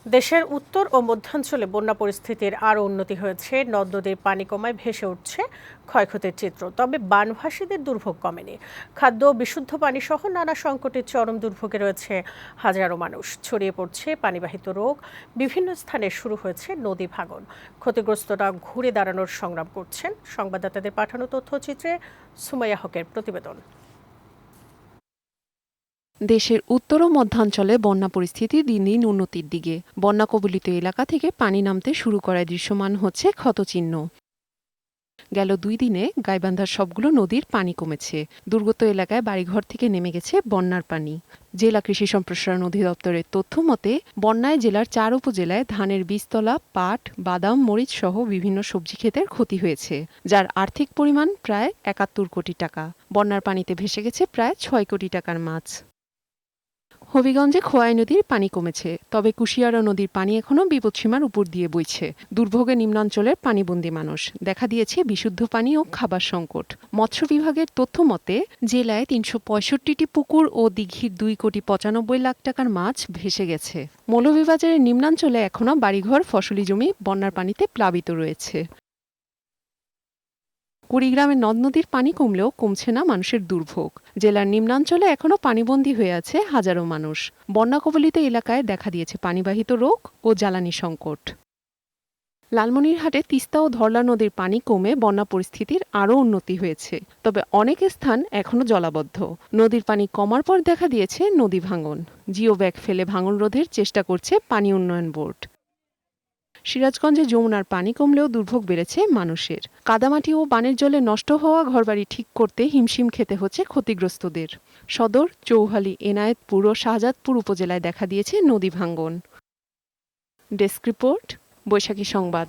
দেশের উত্তর ও মধ্যাঞ্চলে বন্যা পরিস্থিতির আরও উন্নতি হয়েছে। নদ নদীর পানি কমায় ভেসে উঠছে ক্ষয়ক্ষতির চিত্র। তবে বানভাসীদের দুর্ভোগ কমেনি। খাদ্য ও বিশুদ্ধ পানি সহ নানা সংকটের চরম দুর্ভোগে রয়েছে হাজারো মানুষ। ছড়িয়ে পড়ছে পানিবাহিত রোগ। বিভিন্ন স্থানে শুরু হয়েছে নদী ভাঙন। ক্ষতিগ্রস্তরা ঘুরে দাঁড়ানোর সংগ্রাম করছেন। সংবাদদাতাদের পাঠানো তথ্যচিত্রে সুমাইয়া হকের প্রতিবেদন। দেশের উত্তর ও মধ্যাঞ্চলে বন্যা পরিস্থিতি দিন দিন উন্নতির দিকে। বন্যা কবলিত এলাকা থেকে পানি নামতে শুরু করায় দৃশ্যমান হচ্ছে ক্ষতচিহ্ন। গেল 2 দিনে গাইবান্ধার সবগুলো নদীর পানি কমেছে। দুর্গত এলাকায় বাড়িঘর থেকে নেমে গেছে বন্যার পানি। জেলা কৃষি সম্প্রসারণ অধিদপ্তরের তথ্য মতে বন্যায় জেলার 4 উপজেলায় ধানের বীজতলা, পাট, বাদাম, মরিচ সহ বিভিন্ন সবজি ক্ষেতের ক্ষতি হয়েছে, যার আর্থিক পরিমাণ প্রায় 71 কোটি টাকা। বন্যার পানিতে ভেসে গেছে প্রায় 6 কোটি টাকার মাছ। হবিগঞ্জে খোয়াই নদীর পানি কমেছে, তবে কুশিয়ারা নদীর পানি এখনও বিপদসীমার উপর দিয়ে বইছে। দুর্ভোগে নিম্নাঞ্চলের পানিবন্দী মানুষ। দেখা দিয়েছে বিশুদ্ধ পানি ও খাবার সংকট। মৎস্য বিভাগের তথ্য মতে জেলায় 365টি পুকুর ও দিঘির 2,95,00,000 টাকার মাছ ভেসে গেছে। মৌলভীবাজারের নিম্নাঞ্চলে এখনও বাড়িঘর, ফসলি জমি বন্যার পানিতে প্লাবিত রয়েছে। কুড়িগ্রামে নদ নদীর পানি কমলেও কমছে না মানুষের দুর্ভোগ। জেলার নিম্নাঞ্চলে এখনও পানিবন্দী হয়ে আছে হাজারো মানুষ। বন্যা কবলিত এলাকায় দেখা দিয়েছে পানিবাহিত রোগ ও জ্বালানি সংকট। লালমনিরহাটে তিস্তা ও ধরলা নদীর পানি কমে বন্যা পরিস্থিতির আরও উন্নতি হয়েছে, তবে অনেক স্থান এখনও জলাবদ্ধ। নদীর পানি কমার পর দেখা দিয়েছে নদী ভাঙন। জিও ব্যাগ ফেলে ভাঙন রোধের চেষ্টা করছে পানি উন্নয়ন বোর্ড। সিরাজগঞ্জে যমুনার পানি কমলেও দুর্ভোগ বেড়েছে মানুষের। কাদামাটি ও বানের জলে নষ্ট হওয়া ঘরবাড়ি ঠিক করতে হিমশিম খেতে হচ্ছে ক্ষতিগ্রস্তদের। সদর, চৌহালি, এনায়েতপুর ও শাহজাদপুর উপজেলায় দেখা দিয়েছে নদী ভাঙ্গন। ডেস্ক রিপোর্ট, বৈশাখী সংবাদ।